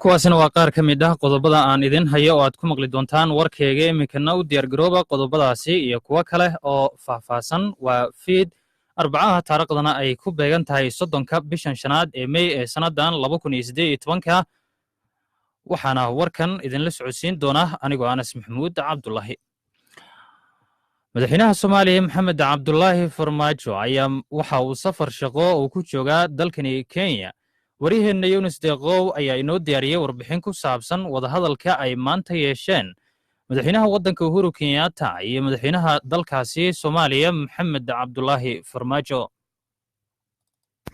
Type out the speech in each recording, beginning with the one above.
kuwaasina waa qaar ka mid ah qodobada aan idin hayo oo aad ku maqli doontaan warkayga iminkana u diyaargarooba qodobadaasi iyo kuwo kale oo faahfaahsan. waa fiid arbacaha taariikhdana ay ku beegan tahay 30 bishan shanaad ee May ee sannadan 2018 waxaana warkan idinla socodsiin doona anigoo Anas Maxamuud Cabdullaahi. madaxweynaha Soomaaliya Maxamed Cabdullaahi Farmaajo ayaa waxa uu safar shaqo uu ku joogaa dalkani Kenya. wariyaheenna Yunus Deeqow ayaa inoo diyaariyey warbixin ku saabsan wadahadalka ay maanta yeesheen madaxweynaha waddanka Uhuru Kenyatta iyo madaxweynaha dalkaasi Soomaaliya Maxamed Cabdullaahi Farmaajo.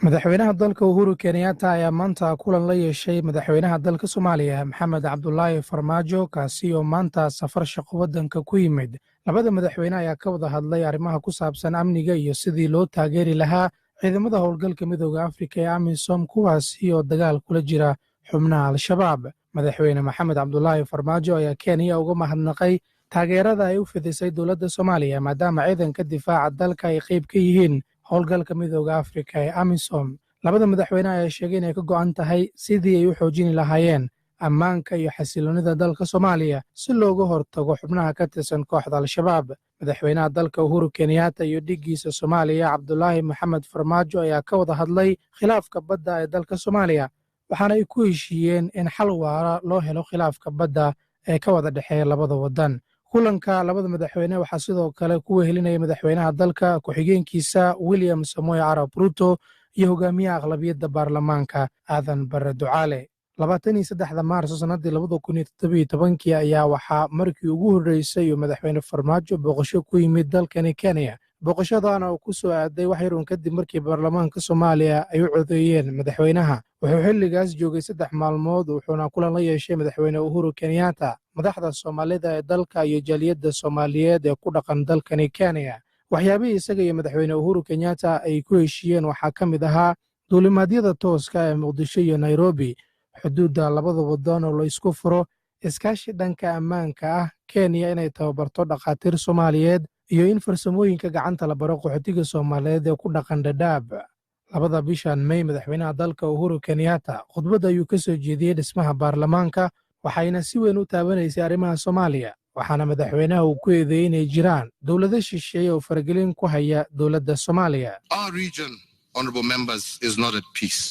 madaxweynaha dalka Uhuru Kenyatta ayaa maanta kulan la yeeshay madaxweynaha dalka Soomaaliya Maxamed Cabdullaahi Farmaajo kaasi oo maanta safar shaqo waddanka ku yimid. labada madaxweyne ayaa ka wada hadlay arrimaha ku saabsan amniga iyo sidii loo taageeri lahaa ciidamada howlgalka midowga Afrika ee AMISOM kuwaasi oo dagaal kula jira xubnaha Al-Shabaab. madaxweyne Maxamed Cabdullaahi Farmaajo ayaa Kenya uga mahadnaqay taageerada ay u fidisay dowladda Soomaaliya maadaama ciidanka difaaca dalka ay qayb ka yihiin howlgalka midowga Afrika ee AMISOM. labada madaxweyne ayaa sheegay inay ka go'an tahay sidii ay u xoojin lahaayeen ammaanka iyo xasiloonida dalka Soomaaliya si looga hortago xubnaha ka tirsan kooxda Al-Shabaab. madaxweynaha dalka Uhuru Kenyatta iyo dhigiisa Soomaaliya Cabdullaahi Maxamed Farmaajo ayaa ka wada hadlay khilaafka badda ee dalka Soomaaliya waxaana ay ku heshiiyeen in xal waara loo helo khilaafka badda ee ka wada dhexeeya labada waddan. kulanka labada madaxweyne waxaa sidoo kale ku wehelinaya madaxweynaha dalka ku-xigeenkiisa William Samoei Arap Ruto iyo hogaamiyaha aqlabiyadda baarlamaanka Aadan Barre Ducaale. 23 Maarso sanadii 2017 ayaa waxaa markii ugu horreysay uu madaxweyne Farmaajo booqasho ku yimid dalkani Kenya. booqashadaana uu ku soo aaday wax yar kadib markii baarlamaanka Soomaaliya ay u codeeyeen madaxweynaha. wuxuu xilligaas joogay 3 maalmood wuxuuna kulan la yeeshay madaxweyne Uhuru Kenyatta, madaxda Soomaalida ee dalka iyo jaaliyadda Soomaaliyeed ee ku dhaqan dalkani Kenya. waxyaabihii isaga iyo madaxweyne Uhuru Kenyatta ay ku heshiiyeen waxaa ka mid ahaa duulimaadyada tooska ee Muqdisho iyo Nairobi, xuduudda labada waddan oo la isku furo, iskaashi dhanka ammaanka ah, Kenya inay tababarto dhaqaatiir Soomaaliyeed iyo in farsamooyinka gacanta la baro qaxootiga Soomaaliyeed ee ku dhaqan Dadaab. 2 bishan May madaxweynaha dalka Uhuru Kenyatta khudbad ayuu ka soo jeediyey dhismaha baarlamaanka waxayna si weyn u taabanaysay arrimaha Soomaaliya waxaana madaxweynaha uu ku eedeeyey inay jiraan dowlado shisheeye oo faragelin ku haya dowladda Soomaaliya. Our region, honorable members, is not at peace.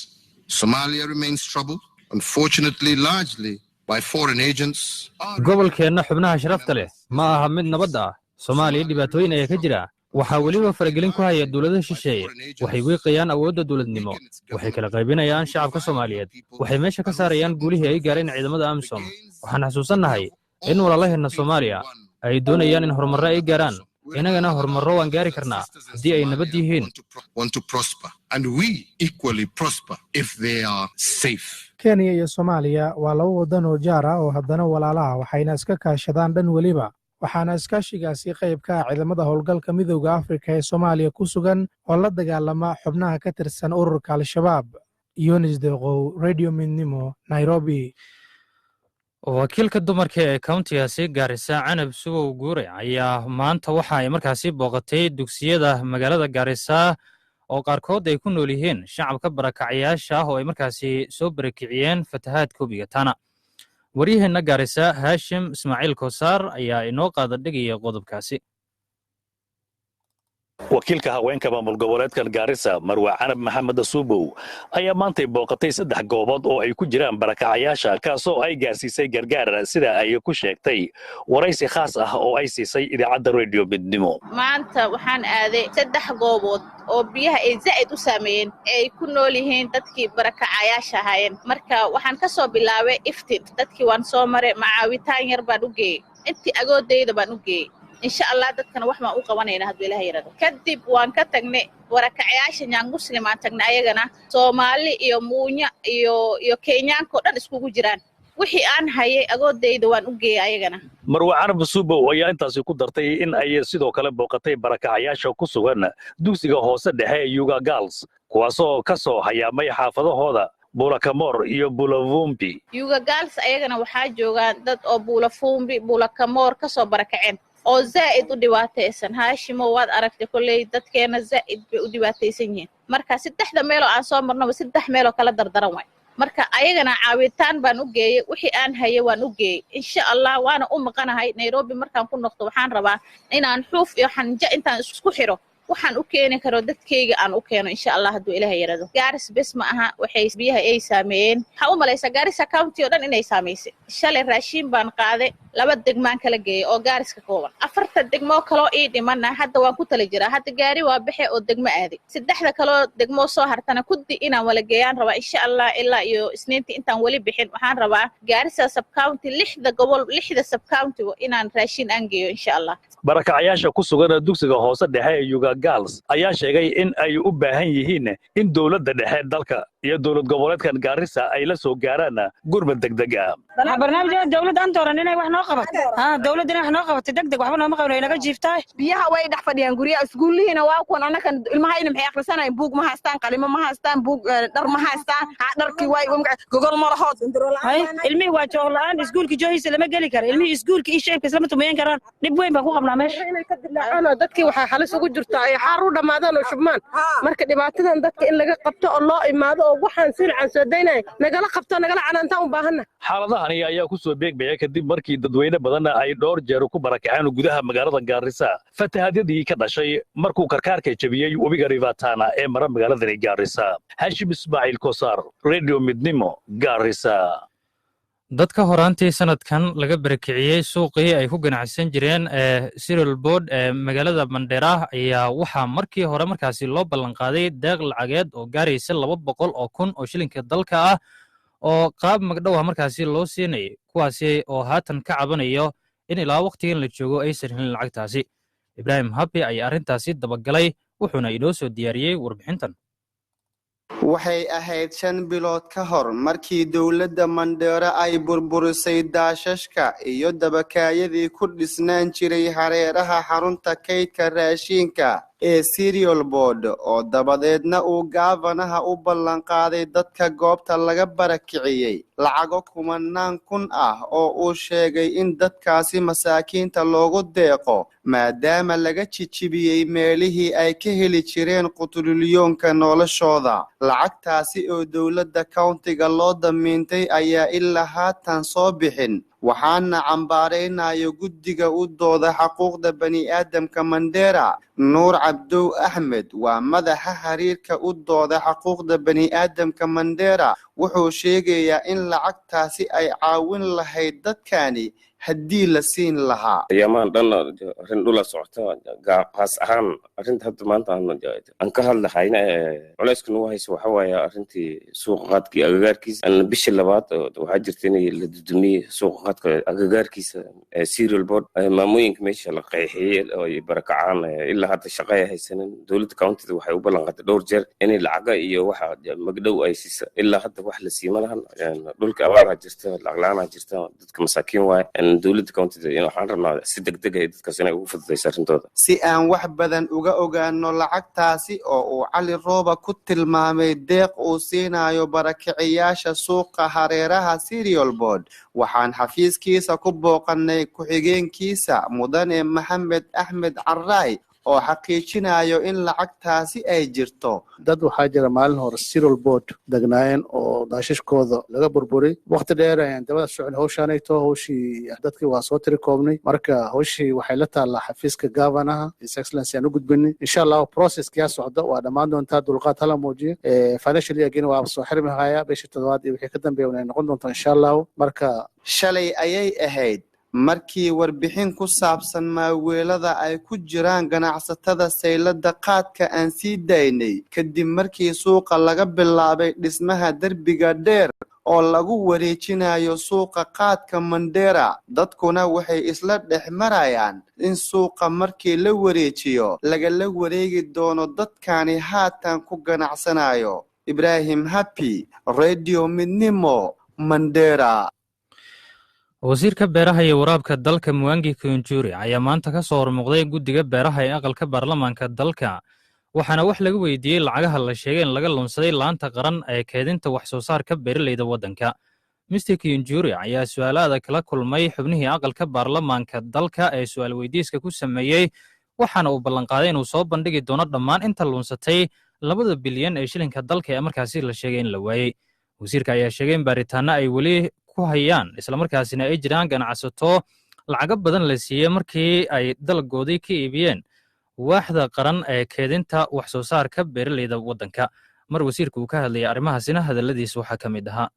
Somalia remains troubled, unfortunately largely by foreign agents. gobolkeenna xubnaha sharafta leh ma aha mid nabad ah. Soomaaliya dhibaatooyin ayaa ka jira. waxaa weliba faragelin ku haya dowladaha shisheeye. waxay wiiqayaan awoodda dowladnimo. waxay kala qaybinayaan shacabka Soomaaliyeed. waxay meesha ka saarayaan guulihii ay gaareen ciidamada AMISOM. waxaan xasuusannahay in walaalaheenna Soomaaliya ay doonayaan in horumarro ay gaaraan. inagana horumarro waan gaari karnaa haddii ay nabad yihiin. Kenya iyo Soomaaliya waa laba waddan oo jaar ah oo haddana walaalaha waxayna iska kaashadaan dhan weliba. waxaana iskaashigaasi qayb ka ah ciidamada howlgalka midowga Afrika ee Soomaaliya ku sugan oo la dagaalama xubnaha ka tirsan ururka Al-Shabaab. Yunus Deeqow, Radio Midnimo, Nairobi. wakiilka dumarka ee countigaasi Garissa Canab Subow Guure ayaa maanta waxa ay markaasi booqatay dugsiyada magaalada Garissa oo qaarkood ay ku nool yihiin shacabka barakacayaasha oo ay markaasi soo barakiciyeen fatahaadka webiga Tana. wariyaheenna Garissa Hashim Ismaaciil Kosaar ayaa inoo qaada dhigaya qodobkaasi. wakiilka haweenka maamul goboleedka Garissa Marwa Canab Maxamed Subow ayaa maantay booqatay 3 goobood oo ay ku jiraan barakacayaasha kaasoo ay gaarsiisay gargaar sida ay ku sheegtay waraysi khaas ah oo ay siisay idaacadda Radio Midnimo. maanta waxaan aaday 3 goobood oo biyaha ay zaid u saameeyeen ay ku nool yihiin dadkii barakacayaasha ahaayeen. marka waxaan ka soo bilaabay Iftiin, dadkii waan soo maray, macaawitaan yar baan u geeyey, intii agoodayda baan u geeyey. insha Allah dadkana wax ma u qabanayna haddii Ilaahay yarado. kadib waan ka tagnay barakacayaasha Nyang Muslim aan tagnay ayagana Soomaali iyo Muunya iyo Kenyaanka dhan iskugu jiraan. wixii aan hayay agoodayda waan u geeyey ayagana. Marwa Canab Subow ayaa intaasi ku dartay in ay sidoo kale booqatay barakacayaasha ku sugan dugsiga hoose dhexe ee Yuga Girls kuwaasoo ka soo hayaamay xaafadahooda Bulakamor iyo Bulavumbi. Yuga Girls ayagana waxaa joogaan dad oo Bulavumbi, Bulakamor ka soo barakaceen oo zaid u dhibaataysan. Haashimo waad aragtay kulay dadkeena zaid bay u dhibaataysan yihiin. marka 3 meel oo aan soo marnaba 3 meel oo kala dardaran way. marka ayagana caawitaan baan u geeyey wixii aan hayay waan u geeyey insha Allah waana u maqanahay Nairobi markaan ku noqdo waxaan rabaa inaan xuuf iyo xanja intaan isku xiro waxaan u keeni karo dadkayga aan u keeno insha Allah hadduu Ilaahay yarado Gaaris bes ma aha waxay biyaha ay saameeyeen waxa u malaysa Gaaris county oo dhan inay saameysay shalay raashin baan qaaday 2 degmaan kala geeyay oo Gaaris ka kooban 4 degmo kale oo ii dhimana hadda waan ku tala jiraa hadda gaari waa bixi oo degmo aaday 3 kale oo degmo soo hartana kudi inaan wala geeyaan rabaa insha Allah ilaa iyo isniintii intaan wali bixin waxaan rabaa Gaaris sub county 6 gobol 6 sub county inaan raashin aan geeyo insha Allah barakacayaasha ku sugan dugsiga hoose dhexe ee Yuga Girls ayaa sheegay in ay u baahan yihiin in dawladda dhexe dalka iyo dawlad goboleedkan Garissa ay la soo gaaraan gurmad degdeg ah barnaamijka dawladda aan dooran inay wax noo qabato dawladda wax noo qabato degdeg waxba nooma qabanay naga jiiftaa biyaha way dhax fadhiyaan guriga iskuulihiina waa kuwan anaga ilmahayna maxay akhrisanayaan buug ma haystaan qalimo ma haystaan buug dhar ma haystaan dharkii way gogol ma lahood ilmihi waa joog la'aan iskuulka joogiisa lama geli karo ilmihi iskuulka iyo shaqeybka isla tumayn karaan dib weyn baan ku qabnaa meesha dadkii waxaa halis ugu jirtaa ay xaar u dhamaadaan oo shubmaan marka dhibaatadan dadka in laga qabto oo loo imaado oo waxaan silcan soo daynay nagala qabto nagala canaantaan u baahana xaaladahani ayaa ku soo beegmaya kadib markii dadweyne badan ay dhowr jeer ku barakaceen gudaha magaalada Garissa fatahaadii ka dhashay markuu karkaarka jabiyay webiga River Tana ee mara magaalada Garissa Hashim Ismaaciil Koosar Radio Midnimo Garissa dadka horaantii sanadkan laga barakiciyey suuqii ay ku ganacsan jireen cereal board ee magaalada Mandera ayaa waxaa markii hore markaasi loo ballan qaaday deeq lacageed oo gaaraysa 200 oo kun oo shilinka dalka ah oo qaab magdhow markaasi loo siinay kuwaasi oo haatan ka cabanayo in ilaa waqtigan la joogo aysan helin lacagtaasi Ibrahim Happy ay arintaasi dabagalay wuxuuna inoo soo diyaariyay warbixintan waxay ahayd 5 bilood ka hor markii dawladda Mandera ay burburisay daashashka iyo dabakaayadii ku dhisnaan jiray hareeraha xarunta kaydka raashinka ee cereal board oo dabadeedna uu gaabanaha u ballan qaaday dadka goobta laga barakiciyay lacago kumanaan kun ah oo uu sheegay in dadkaasi masaakiinta loogu deeqo maadaama laga jijibiyay meelihii ay ka heli jireen qutulyoonka noloshooda lacagtaasi oo dawladda countiga loo damiintay ayaa ilaa haatan soo bixin waxaana cambaareynayo guddiga u dooda xuquuqda bani'aadamka Mandera Nuur Cabdow Ahmed waa madaxa xiriirka u dooda xuquuqda bani'aadamka Mandera wuxuu sheegayaa in lacagtaasi ay caawin lahayd dadkani haddii la siin lahaa yamaan dhan arin dhula socota gaas ahaan arinta hadda maanta aan ka hadlahayn culayska nagu hayso waxa waaye arintii suuqa qaadkii agagaarkiisa bishii labaad waxaa jirta in la dudumiyey suuqa qaadka agagaarkiisa cereal board maamooyinka meesha la qeexiyey oo barakacaan ilaa hadda shaqo ay haysanin dawladda countiga waxay u ballan qaaday dhowr jeer in lacaga iyo waxa magdhow ay siisa ilaa hadda wax la siima lahan dhulka abaar jirta lacag la'aan jirta dadka masaakiin waaye dawladda countiga waxaan rabnaa si degdeg ah dadkaas inay ugu fududeyso arrintooda si aan wax badan uga ogaano lacagtaasi oo uu Cali Rooba ku tilmaamay deeq uu siinayo barakiciyaasha suuqa hareeraha cereal board waxaan xafiiskiisa ku booqanay ku-xigeenkiisa mudane Maxamed Axmed Carraay oo xaqiijinayo in lacagtaasi ay jirto dad waxaa jira maalin hore cereal board degnaayeen oo daashashkooda laga burburay waqti dheer ayaan dabada socon hawshaanayto hawshii dadkii waa soo tiri koobnay marka hawshii waxay la taallaa xafiiska gaabanaha his excellency aan u gudbinay insha Allah processkiyaa socda waa dhammaan doontaa dulqaad hala muujiyo financial year waa soo xirmi haya bishii toddobaad iyo wixii ka dambeeya inay noqon doonto insha Allah marka shalay ayay ahayd markii warbixin ku saabsan maaweelada ay ku jiraan ganacsatada saylada qaadka aan sii daynay kadib markii suuqa laga bilaabay dhismaha derbiga dheer oo lagu wareejinayo suuqa qaadka Mandera dadkuna waxay isla dhex marayaan in suuqa markii la wareejiyo lagala wareegi doono dadkani haatan ku ganacsanayo Ibrahim Happy Radio Midnimo Mandera wasiirka beeraha iyo waraabka dalka Mwangi Kiunjuri ayaa maanta ka soo hormuuqday guddiga beeraha ee aqalka baarlamaanka dalka waxaana wax laga weydiiyey lacagaha la sheegay in laga lunsaday laanta qaran ee keedinta wax soo saarka beeralayda waddanka Mr. Kiunjuri ayaa su'aalaha kala kulmay xubnihii aqalka baarlamaanka dalka ee su'aal weydiiska ku sameeyay waxaana uu ballan qaaday inuu soo bandhigi doono dhammaan inta lunsatay 2 bilyan ee shilinka dalka ee markaasi la sheegay in la waayay wasiirka ayaa sheegay in baaritaanno ay weli ku hayaan islamarkaasina ay jiraan ganacsato lacago badan la siiyey markii ay dalgoodii ka iibiyeen waaxda qaran ee keedinta wax soo saarka beeralayda waddanka. mar wasiirku uu ka hadlayay arrimahaasina hadalladiisa waxaa ka mid ahaa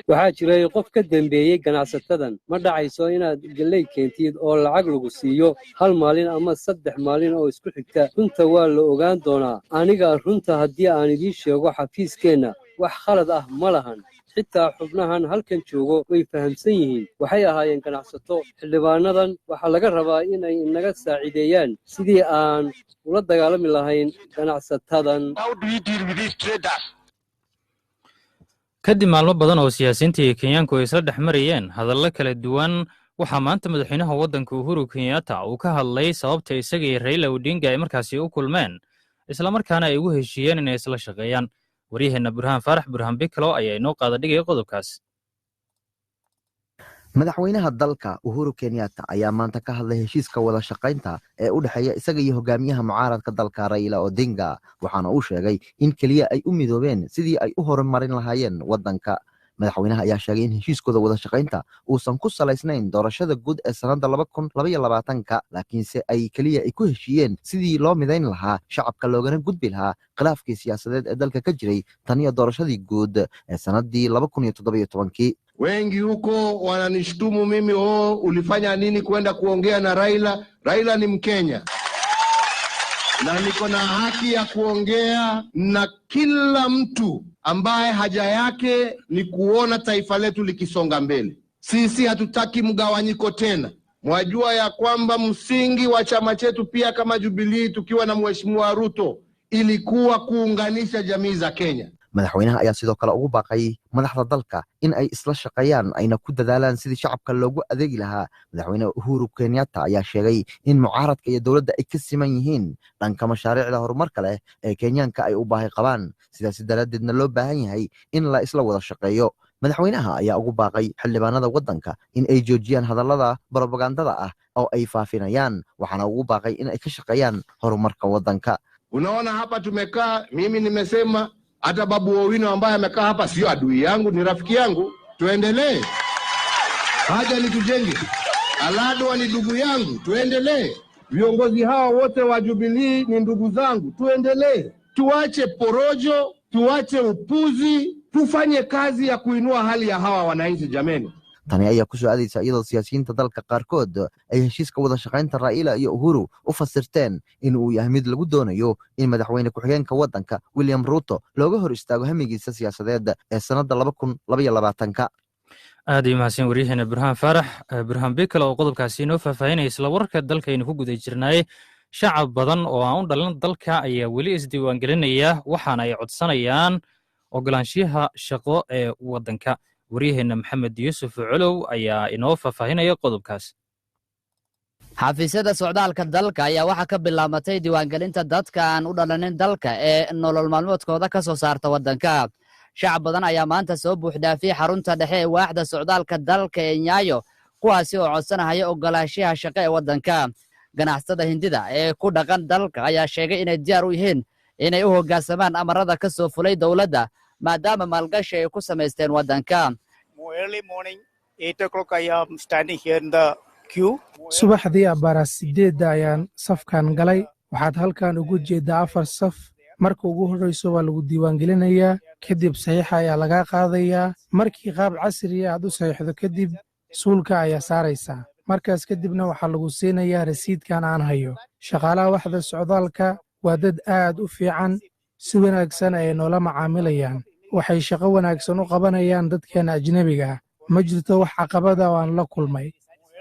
waxaa jiray qof ka dembeeyey ganacsatadan. ma dhacayso inaad galley keentid oo lacag lagu siiyo hal maalin ama 3 maalin oo isku xigta. runta waa la ogaan doonaa. aniga runta haddii aan idiin sheego xafiiskeenna wax khalad ah ma lahan. xitaa xubnahan halkan joogo way fahamsan yihiin. waxay ahaayeen ganacsato. xildhibaanadan waxaa laga rabaa inay inaga saacideeyaan sidii aan ula dagaalami lahayn ganacsatadan. kadib maalmo badan oo siyaasiyiinta iyo kenyaanku ay isla dhex marayeen hadallo kala duwan, waxaa maanta madaxweynaha waddanka Uhuru Kenyatta uu ka hadlay sababta isaga iyo Raila Odinga ay markaasi u kulmeen, islamarkaana ay ugu heshiiyeen inay isla shaqeeyaan. waryaheena Burhaan Faarax Burhaan Bikalo ayaa inoo qaada dhigay qodobkaas. madaxweynaha dalka Uhuru Kenyatta ayaa maanta ka hadlay heshiiska wada shaqaynta ee u dhaxeeya isaga iyo hogaamiyaha mucaaradka dalka Raila Odinga, waxaana uu sheegay in kaliya ay u midoobeen sidii ay u horumarin lahaayeen waddanka. madaxweynaha ayaa sheegay in heshiiskooda wada shaqaynta uusan ku salaysnayn doorashada guud ee sanadda 2022, laakiinse ay kaliya ay ku heshiiyeen sidii loo midayn lahaa shacabka loogana gudbi lahaa khilaafkii siyaasadeed ee dalka ka jiray tan iyo doorashadii guud ee sanadii 2017. Wengi huko wananishtumu mimi, ulifanya nini kwenda kuongea na Raila? Raila ni Mkenya na niko na haki ya kuongea na kila mtu ambaye haja yake ni kuona taifa letu likisonga mbele. Sisi hatutaki mgawanyiko tena. Mwajua ya kwamba msingi wa chama chetu pia kama Jubilee tukiwa na Mheshimiwa Ruto ilikuwa kuunganisha jamii za Kenya. madaxweynaha ayaa sidoo kale ugu baaqay madaxda dalka in ay isla shaqeeyaan ayna ku dadaalaan sidii shacabka loogu adeegi lahaa. madaxweyne Uhuru Kenyatta ayaa sheegay in mucaaradka iyo dowladda ay ka siman yihiin dhanka mashaariicda horumarka leh ee Kenyaanka ay u baahi qabaan, sidaas daraaddeedna loo baahan yahay in la isla wada shaqeeyo. madaxweynaha ayaa ugu baaqay xildhibaanada waddanka in ay joojiyaan hadallada propagandada ah oo ay faafinayaan, waxaana ugu baaqay in ay ka shaqeeyaan horumarka waddanka. Unaona hapa tumekaa, mimi nimesema hata Babu Owino ambaye amekaa hapa sio adui yangu, ni rafiki yangu. Tuendelee. Haja ni tujenge. Aladwa ni ndugu yangu, tuendelee. Viongozi hawa wote wa Jubilee ni ndugu zangu, tuendelee. Tuache porojo, tuache upuzi, tufanye kazi ya kuinua hali ya hawa wananchi jameni. tani ayaa ku soo aadaysa iyadoo siyaasiyiinta dalka qaarkood ay heshiiska wada shaqaynta Raila iyo Uhuru u fasirteen in uu yahay mid lagu doonayo in madaxweyne ku-xigeenka waddanka William Ruto looga hor istaago hamigiisa siyaasadeed ee sanadda 2022. aad iyo mahadsan waryaheena Burhaan Faarax Burhaan Bikalo oo qodobkaasi inoo faahfaahinaya. isla wararka dalkaynu ku guda jirnay, shacab badan oo aan u dhalan dalka ayaa weli isdiiwaangelinaya, waxaana ay codsanayaan ogolaanshiyaha shaqo ee waddanka. waryaheena Maxamed Yuusuf Colow ayaa inoo faahfaahinaya qodobkaas. xafiisyada socdaalka dalka ayaa waxaa ka bilaabatay diiwaangelinta dadka aan u dhalanin dalka ee nolol maalmoodkooda ka soo saarta waddanka. shacab badan ayaa maanta soo buuxdaafiyey xarunta dhexe ee waaxda socdaalka dalka ee Nyayo, kuwaasi oo codsanaya ogolaanshiyaha shaqo ee waddanka. ganacsatada Hindida ee ku dhaqan dalka ayaa sheegay inay diyaar u yihiin inay u hoggaansamaan amarada ka soo fulay dowladda, maadaama maalgashi ay ku samaysteen waddanka. subaxdii abbaara 8 ayaan safkan galay. waxaad halkan ugu jeedaa 4 saf. marka ugu horreyso waa lagu diiwaangelinayaa, kadib saxiixa ayaa lagaa qaadayaa. markii qaab casri aad u saxiixdo kadib suulka ayaa saaraysaa. markaas kadibna waxaa lagu siinayaa rasiidkan aan hayo. shaqaalaha waxda socdaalka waa dad aad u fiican, si wanaagsan ayay noola macaamilayaan. waxay shaqo wanaagsan u qabanayaan dadkeena ajnebiga ah. ma jirto wax caqabada oo aan la kulmay.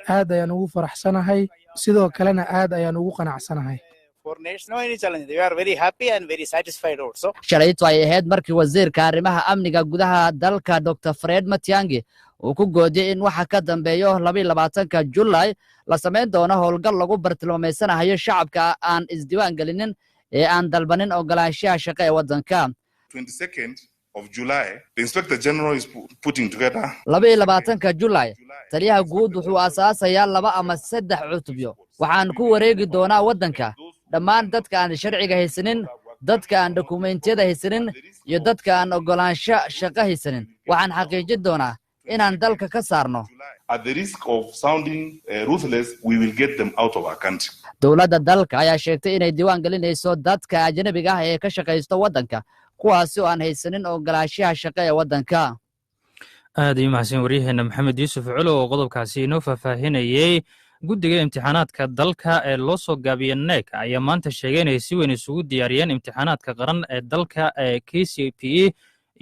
aad ayaan ugu faraxsanahay, sidoo kalena aad ayaan ugu qanacsanahay. shalaytu ay ahayd markii wasiirka arrimaha amniga gudaha dalka Dr. Fred Matiang'i uu ku goodiyey in waxa ka dambeeyo 22 July la samayn doono howlgal lagu bartilmaameysanayo shacabka aan isdiiwaan gelinin ee aan dalbanin ogolaanshiyaha shaqo ee waddanka. 22nd of July, the Inspector General is putting together 22 July, taliyaha guud wuxuu asaasayaa 2 ama 3 cutubyo. waxaan ku wareegi doonaa waddanka dhammaan dadka aan sharciga haysanin dadka aan dokumentiyada haysanin iyo dadka aan ogolaansho shaqo haysanin waxaan xaqiijin doonaa inaan dalka ka saarno. At the risk of sounding ruthless, we will get them out of our country. Dowladda dalka ayaa sheegtay inay diiwaan gelinayso dadka ajnabiga ah ee ka shaqaysta waddanka kuwaasi oo aan haysanin ogolaanshaha shaqo ee waddanka. aad ayuu mahadsan waryaheena maxamed yuusuf culo oo qodobkaasi inoo faahfaahinayey. guddiga imtixaanaadka dalka ee loo soo gaabiye NEC ayaa maanta sheegay inay si weyn isugu diyaariyeen imtixaanaadka qaran ee dalka ee KCPE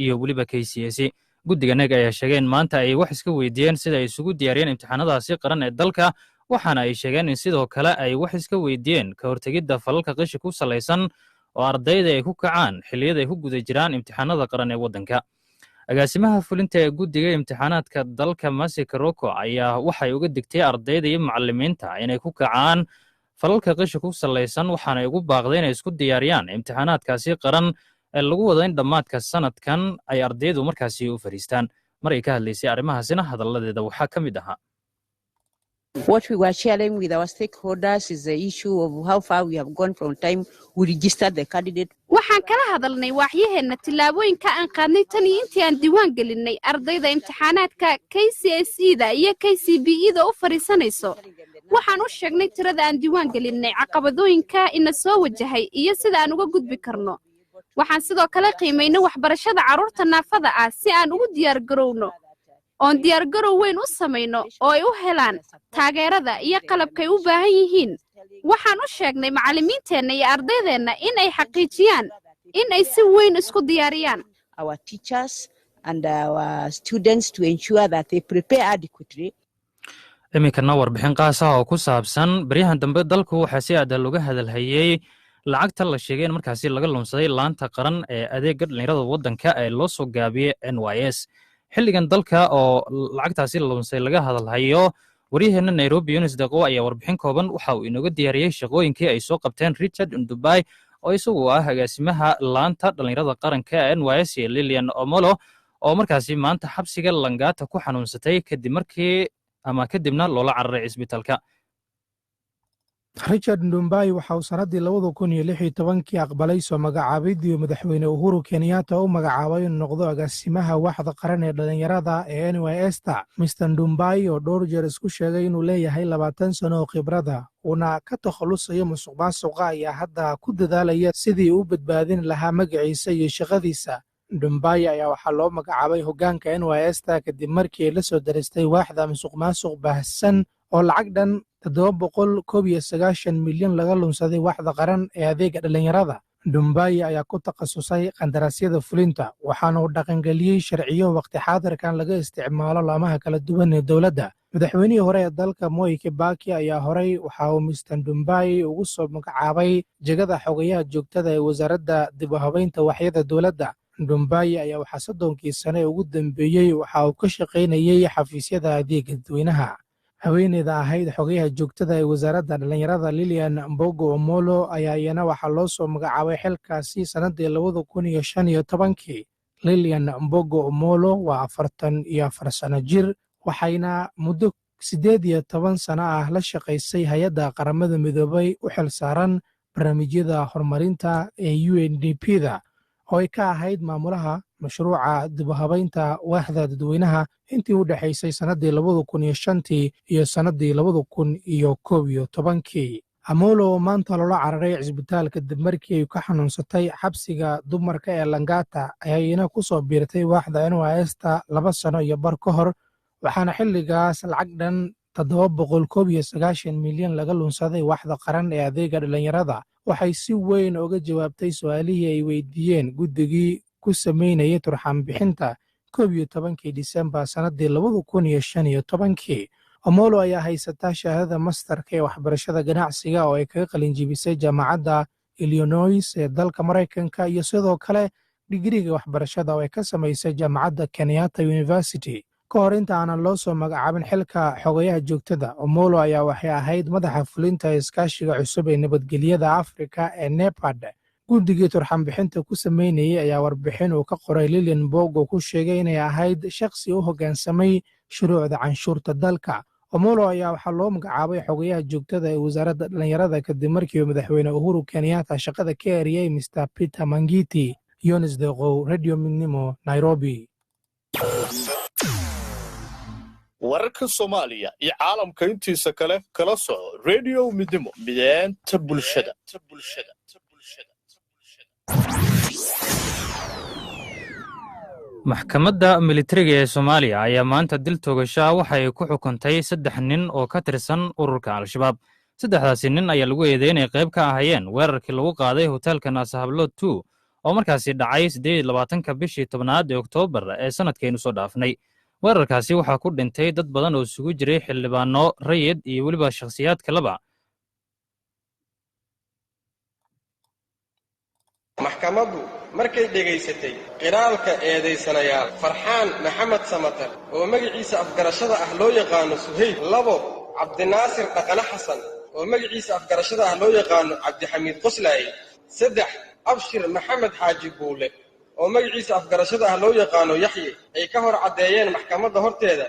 iyo weliba KCSE. guddiga NEC ayaa sheegay in maanta ay wax iska weydiiyeen sida ay isugu diyaariyeen imtixaanadaasi qaran ee dalka, waxaana ay sheegeen in sidoo kale ay wax iska weydiiyeen ka hortegidda falalka qishi ku salaysan oo ardayda ay ku kacaan xilliyada ay ku guda jiraan imtixaanada qaran ee waddanka. agaasimaha fulinta ee guddiga imtixaanaadka dalka Masi Karoko ayaa waxay uga digtay ardayda iyo macallimiinta inay ku kacaan falalka qishi ku salaysan, waxaana ugu baaqday inay isku diyaariyaan imtixaanaadkaasi qaran ee lagu wado in dhammaadka sanadkan ay ardaydu markaasi u fariistaan. mar ay ka hadlaysay arrimahaasina hadalladeeda waxaa ka mid ahaa. What we were sharing with our stakeholders is the issue of how far we have gone from time we registered the candidate. waxaan kala hadalnay waaxyaheena tillaabooyinka aan qaadnay tan iyo intii aan diiwaan gelinay ardayda imtixaanaadka KCSE-da iyo KCPE-da u fariisanayso. waxaan u sheegnay tirada aan diiwaan gelinay, caqabadooyinka ina soo wajahay iyo sida aan uga gudbi karno. waxaan sidoo kale qiimaynay waxbarashada carruurta naafada ah si aan ugu diyaargarowno oon diyaargarow weyn u samayno oo ay u helaan taageerada iyo qalabkay u baahan yihiin. waxaan u sheegnay macallimiinteenna iyo ardaydeenna in ay xaqiijiyaan in ay si weyn isku diyaariyaan. Our teachers and our students to ensure that they prepare adequately. iminkana warbixin qaas ah oo ku saabsan baryahan dambe dalku waxaa si aad looga hadalhayey lacagta la sheegay in markaasi laga lunsaday laanta qaran ee adeegga dhalinyarada waddanka ee loo soo gaabiyey NYS. xilligan dalka oo lacagtaasi la lunsay laga hadalhayo, waryaheena Nairobi Yunus Deqo ayaa warbixin kooban waxa uu inooga diyaariyey shaqooyinkii ay soo qabteen Richard Ndubai oo isagu ah agaasimaha laanta dhalinyarada qaranka ee NYS iyo Lilian Omolo oo markaasi maanta xabsiga Langata ku xanuunsatay kadibna loola cararay isbitaalka. Richard Ndubai waxa uu sanadii 2016 aqbalay soo magacaabidii madaxweyne Uhuru Kenyatta oo magacaabay inuu noqdo agaasimaha waaxda qaran ee dhalinyarada ee NYS-ta. Mr. Ndubai oo dhowr jeer isku sheegay inuu leeyahay 20 sano oo khibrada una ka takhalusayo musuqmaasuqa ayaa hadda ku dadaalaya sidii uu badbaadin lahaa magaciisa iyo shaqadiisa. Ndubai ayaa waxaa loo magacaabay hoggaanka NYS-ta kadib markii la soo daristay waaxda musuqmaasuq baahsan oo lacag dhan 791 milyan laga lunsaday waaxda qaran ee adeegga dhalinyarada. Ndubai ayaa ku takhasusay qandaraasyada fulinta, waxaana uu dhaqangeliyey sharciyo waqti xaadirkan laga isticmaalo laamaha kala duwan ee dowladda. madaxweynihii hore ee dalka Moi Kibaki ayaa horey waxa uu Mr. Ndubai ugu soo magacaabay jagada xogayaha joogtada ee wasaaradda dib u habaynta waaxyada dowladda. Ndubai ayaa waxaa 30 sano ugu dambeeyey waxa uu ka shaqaynayay xafiisyada adeegga dadweynaha. haweeneyda ahayd xogayaha joogtada ee wasaaradda dhalinyarada Lilian Mbogo Omolo ayaa iyana waxaa loo soo magacaabay xilkaasi sanadii 2015. Lilian Mbogo Omolo waa 44 sano jir, waxayna muddo 18 sano ah la shaqaysay hay'adda qaramada midoobay u xilsaaran barnaamijyada horumarinta ee UNDP-da oo ay ka ahayd maamulaha mashruuca dib u habaynta waaxda dadweynaha intii u dhaxaysay sanadii 2005 iyo sanadii 2011. Amolo oo maanta loola cararay cisbitaalka dib markii ay ka xanuunsatay xabsiga dumarka ee Langata ayayna ku soo biirtay waaxda NYS-ta 2 sano iyo bar ka hor, waxaana xilligaas lacag dhan 791 milyan laga lunsaday waaxda qaran ee adeegga dhalinyarada. waxay si weyn uga jawaabtay su'aalihii ay weydiiyeen guddigii ku sameynayay turxaan bixinta 11 Disembar sanadii 2015. Omolo ayaa haysataa shahaadada masterka ee waxbarashada ganacsiga oo ay kaga qalin jebisay jaamacadda Illinois ee dalka Mareykanka iyo sidoo kale digriga waxbarashada oo ay ka samaysay jaamacadda Kenyatta University. ka hor inta aanan loo soo magacaabin xilka xogayaha joogtada, Omolo ayaa waxay ahayd madaxa fulinta iskaashiga cusub ee nabadgelyada Afrika ee NEPAD. guddigii turxaan bixinta ku sameynayay ayaa warbixin uu ka qoray Lilian Mbogo ku sheegay inay ahayd shakhsi u hoggaansamay shuruucda canshuurta dalka Omolo ayaa waxaa loo magacaabay xogayaha joogtada ee wasaaradda dhalinyarada kadib markii madaxweyne Uhuru Kenyatta shaqada ka eriyay Mr. Peter Mangiti. Yonis Deqow, Radio Midnimo, Nairobi. wararka Soomaaliya iyo caalamka intiisa kale kala soco Radio Midnimo mideenta bulshada. maxkamadda militariga ee Soomaaliya ayaa maanta dil toogasho waxa ay ku xukuntay 3 nin oo ka tirsan ururka Al-Shabaab. 3daasi nin ayaa lagu eedeeyay qayb ka ahaayeen weerarkii lagu qaaday hotelka Naasa Hablood 2 oo markaasi dhacay 28 bishii 10aad ee Oktoobar ee sanadkeenu soo dhaafnay. weerarkaasi waxaa ku dhintay dad badan oo isugu jiray xildhibaano, rayid iyo weliba shakhsiyaad kaleba. maxkamaddu markay dhegaysatay qiraalka eedaysanayaal Farxaan Maxamed Samatar oo magaciisa afgarashada ah loo yaqaano Suhayb, 2 Cabdinaasir Dhaqane Xasan oo magaciisa afgarashada ah loo yaqaano Cabdixamiid Qoslaaye, 3 Abshir Maxamed Xaaji Buule oo magaciisa afgarashada ah loo yaqaano Yaxye, ay ka hor cadeeyeen maxkamadda horteeda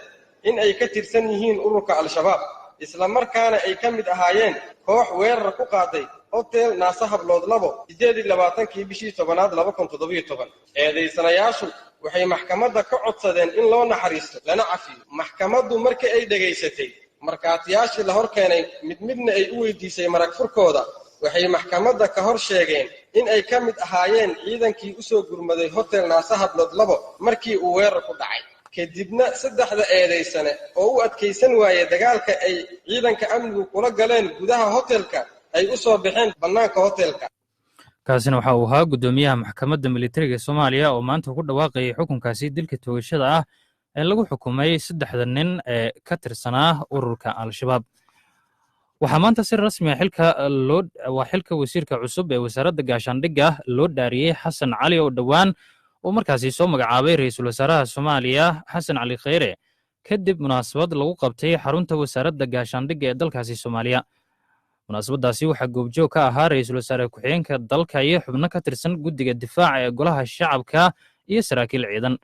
in ay ka tirsan yihiin ururka Al-Shabaab isla markaana ay ka mid ahaayeen koox weerar ku qaaday hotel Naasa Hablood 28 bishii 10aad 2017. eedaysanayaashu waxay maxkamadda ka codsadeen in loo naxariisto lana cafiyo. maxkamaddu markii ay dhegaysatay markaatiyaashii la hor keenay midna ay u weydiisay marag furkooda, waxay maxkamadda ka hor sheegeen in ay ka mid ahaayeen ciidankii u soo gurmaday hotel Naasa Hablood 2 markii uu weerar ku dhacay. kadibna 3 eedaysane oo u adkaysan waayay dagaalka ay ciidanka amnigu kula galeen gudaha hotelka ay u soo baxeen bannaanka hotelka. kaasina waxa uu ahaa gudoomiyaha maxkamadda militariga Soomaaliya oo maanta ku dhawaaqay xukunkaasi dilka toogashada ah ee lagu xukumay 3 nin ee ka tirsanaa ururka Al-Shabaab. waxaa maanta si rasmi ah xilka wasiirka cusub ee wasaaradda gaashaandhigga loo dhaariyay Xasan Cali oo dhawaan oo markaasi soo magacaabay ra'iisul wasaaraha Soomaaliya Xasan Cali Kheyre kadib munaasabad lagu qabtay xarunta wasaaradda gaashaandhigga ee dalkaasi Soomaaliya. munaasabadaasi waxaa goobjoog ka ahaa ra'iisul wasaare ku-xigeenka dalka iyo xubno ka tirsan guddiga difaaca ee golaha shacabka iyo saraakiil ciidan.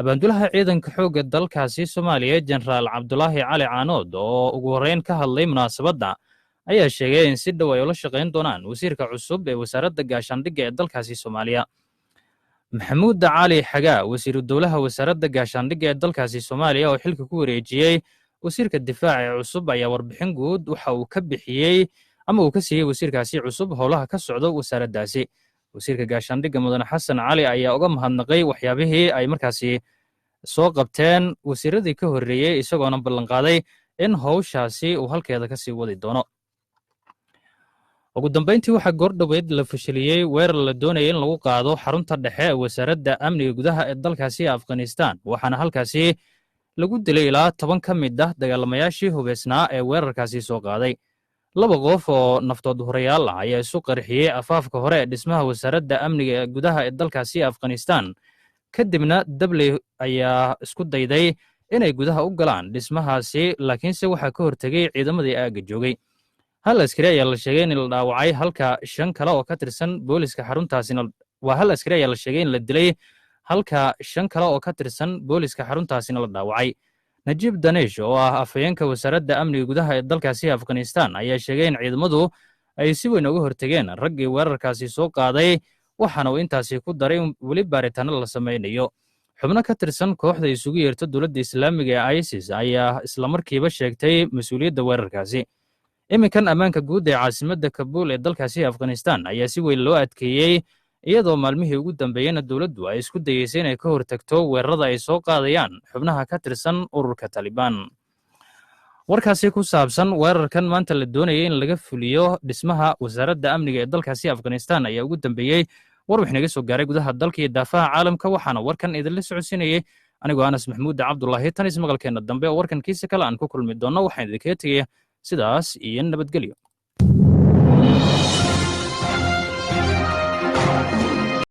abaandulaha ciidanka xoogga dalkaasi Soomaaliya Jeneraal Cabdulaahi Cali Caanood oo ugu horeyn ka hadlay munaasabadda ayaa sheegay in si dhow ay ula shaqayn doonaan wasiirka cusub ee wasaaradda gaashaandhigga ee dalkaasi Soomaaliya. Maxamuud Cali Xagaa, wasiiru dowlaha wasaaradda gaashaandhigga ee dalkaasi Soomaaliya oo xilka ku wareejiyay wasiirka difaaca ee cusub ayaa warbixin guud waxa uu ka bixiyay ama uu ka siiyay wasiirkaasi cusub howlaha ka socda wasaaraddaasi. wasiirka gaashaandhigga mudane Xasan Cali ayaa uga mahadnaqay waxyaabihii ay markaasi soo qabteen wasiiradii ka horreeyay isagoona ballanqaaday in howshaasi uu halkeeda ka sii wadi doono. ugu dambeyntii waxaa goordhoweyd la fashiliyey weerar la doonayay in lagu qaado xarunta dhexe ee wasaaradda amniga gudaha ee dalkaasi Afghanistan, waxaana halkaasi lagu dilay ilaa 10 ka mid ah dagaalamayaashii hubeysnaa ee weerarkaasi soo qaaday. 2 qof oo naftood horayaal ah ayaa isu qarxiyey afaafka hore ee dhismaha wasaaradda amniga ee gudaha ee dalkaasi Afghanistan, kadibna dabley ayaa isku dayday inay gudaha u galaan dhismahaasi, laakiinse waxaa ka hortegay ciidamadii aagga joogay. hal askari ayaa la sheegay in la dhaawacay halka 5 kale oo ka tirsan booliska xaruntaasina hal askari ayaa la sheegay in la dilay halka 5 kale oo ka tirsan booliska xaruntaasina la dhaawacay. Najiib Danish oo ah afhayeenka wasaaradda amniga gudaha ee dalkaasi Afghanistan ayaa sheegay in ciidamadu ay si weyn uga hortageen raggii weerarkaasi soo qaaday, waxaana uu intaasi ku daray weli baaritaano la sameynayo. xubno ka tirsan kooxda isugu yeerta dowladda Islaamiga ee ISIS ayaa isla markiiba sheegtay mas'uuliyadda weerarkaasi. iminkan ammaanka guud ee caasimadda Kabuul ee dalkaasi Afghanistan ayaa si weyn loo adkeeyey, iyadoo maalmihii ugu dambeeyayna dowladdu ay isku dayeysay inay ka hortagto weerarada ay soo qaadayaan xubnaha ka tirsan ururka Taliban. warkaasi ku saabsan weerarkan maanta la doonayay in laga fuliyo dhismaha wasaaradda amniga ee dalkaasi Afghanistan ayaa ugu dambeeyey warbixin naga soo gaaray gudaha dalka iyo daafaha caalamka, waxaana warkan idinla socodsiinayay anigoo Anas Maxamuud Cabdullaahi. tan ismaqalkeena dambe oo warkan kiisa kale aan ku kulmi doono waxaan idinkaga tegaya sidaas iyo nabadgelyo.